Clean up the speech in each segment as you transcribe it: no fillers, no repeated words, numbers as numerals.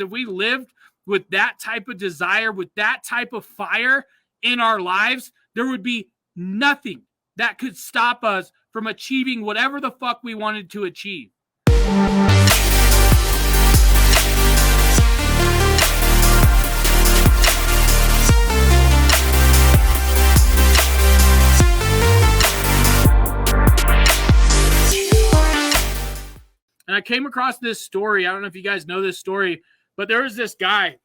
If we lived with that type of desire, with that type of fire in our lives, there would be nothing that could stop us from achieving whatever the fuck we wanted to achieve. And I came across this story. I don't know if you guys know this story, but there was this guy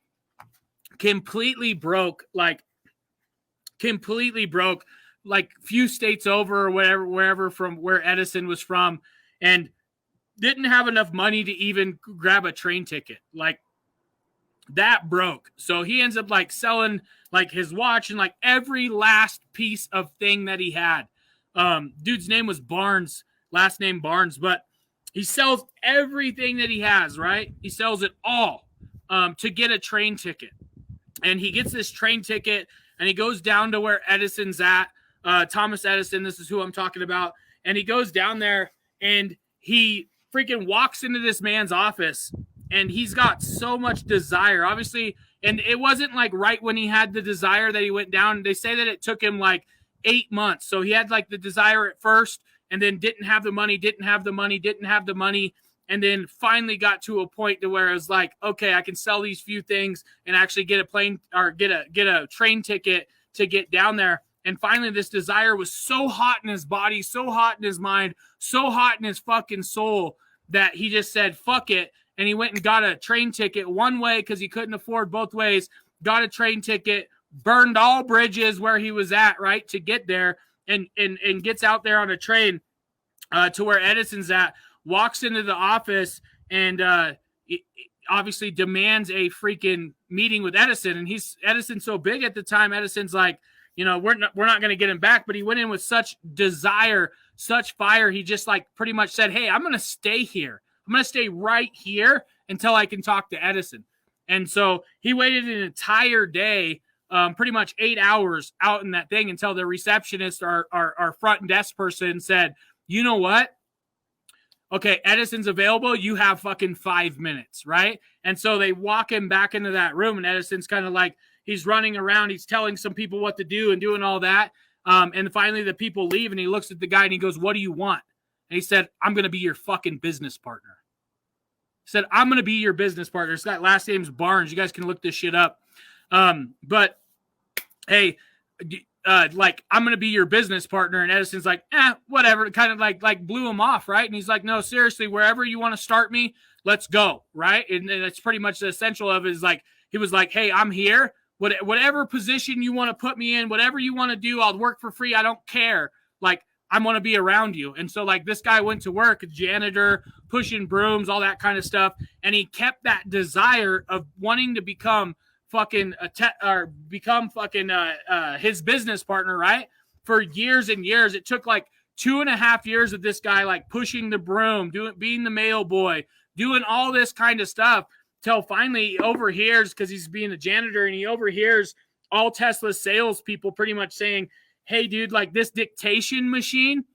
completely broke, like few states over or wherever from where Edison was from, and didn't have enough money to even grab a train ticket. Like, that broke. So he ends up like selling like his watch and like every last piece of thing that he had. Dude's name was Barnes, last name Barnes, but he sells everything that he has, right? He sells it all to get a train ticket. And he gets this train ticket and he goes down to where Edison's at. Thomas Edison, this is who I'm talking about. And he goes down there and he freaking walks into this man's office and he's got so much desire, obviously. And it wasn't like right when he had the desire that he went down. They say that it took him like 8 months. So he had like the desire at first and then didn't have the money, and then finally got to a point to where it was like, okay, I can sell these few things and actually get a plane or get a train ticket to get down there. And finally, this desire was so hot in his body, so hot in his mind, so hot in his fucking soul that he just said, fuck it. And he went and got a train ticket one way because he couldn't afford both ways, got a train ticket, burned all bridges where he was at, right, to get there, and gets out there on a train to where Edison's at, walks into the office and obviously demands a freaking meeting with Edison. And Edison's so big at the time. Edison's like, you know, we're not going to get him back. But he went in with such desire, such fire. He just like pretty much said, hey, I'm going to stay here. I'm going to stay right here until I can talk to Edison. And so he waited an entire day, pretty much 8 hours out in that thing until the receptionist, our front desk person said, you know what? Okay, Edison's available. You have fucking 5 minutes, right? And so they walk him back into that room, and Edison's kind of like, he's running around. He's telling some people what to do and doing all that. And finally the people leave, and he looks at the guy, and he goes, what do you want? And he said, I'm going to be your fucking business partner. He said, I'm going to be your business partner. This guy, last name's Barnes. You guys can look this shit up. But, hey, like, I'm going to be your business partner. And Edison's like, whatever. Kind of like blew him off, right? And he's like, no, seriously, wherever you want to start me, let's go, right? And that's pretty much the essential of it is like, he was like, hey, I'm here. Whatever position you want to put me in, whatever you want to do, I'll work for free. I don't care. Like, I want to be around you. And so, like, this guy went to work, a janitor, pushing brooms, all that kind of stuff. And he kept that desire of wanting to become his business partner, right? For years and years. It took like 2.5 years of this guy like pushing the broom, being the mail boy, doing all this kind of stuff till finally he overhears, because he's being a janitor, and he overhears all Tesla salespeople pretty much saying, hey, dude, like this dictation machine,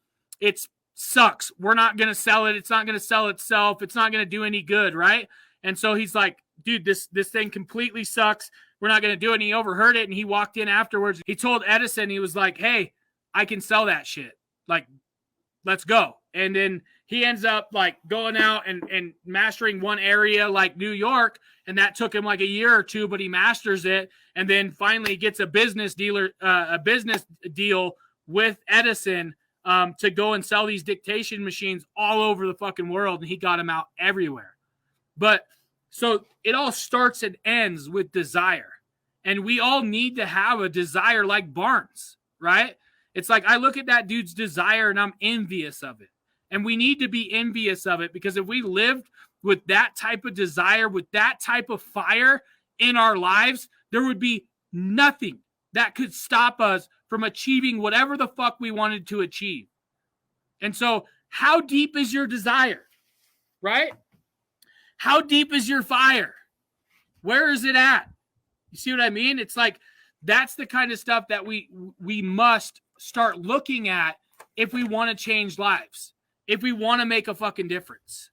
it sucks. We're not going to sell it. It's not going to sell itself. It's not going to do any good, right? And so he's like, dude, this thing completely sucks. We're not going to do it. And he overheard it, and he walked in afterwards. He told Edison, he was like, hey, I can sell that shit. Like, let's go. And then he ends up like going out and mastering one area like New York. And that took him like a year or two, but he masters it. And then finally gets a business deal with Edison to go and sell these dictation machines all over the fucking world. And he got them out everywhere. But so it all starts and ends with desire. And we all need to have a desire like Barnes, right? It's like I look at that dude's desire and I'm envious of it. And we need to be envious of it, because if we lived with that type of desire, with that type of fire in our lives, there would be nothing that could stop us from achieving whatever the fuck we wanted to achieve. And so how deep is your desire, right? How deep is your fire? Where is it at? You see what I mean? It's like that's the kind of stuff that we must start looking at if we want to change lives, if we want to make a fucking difference.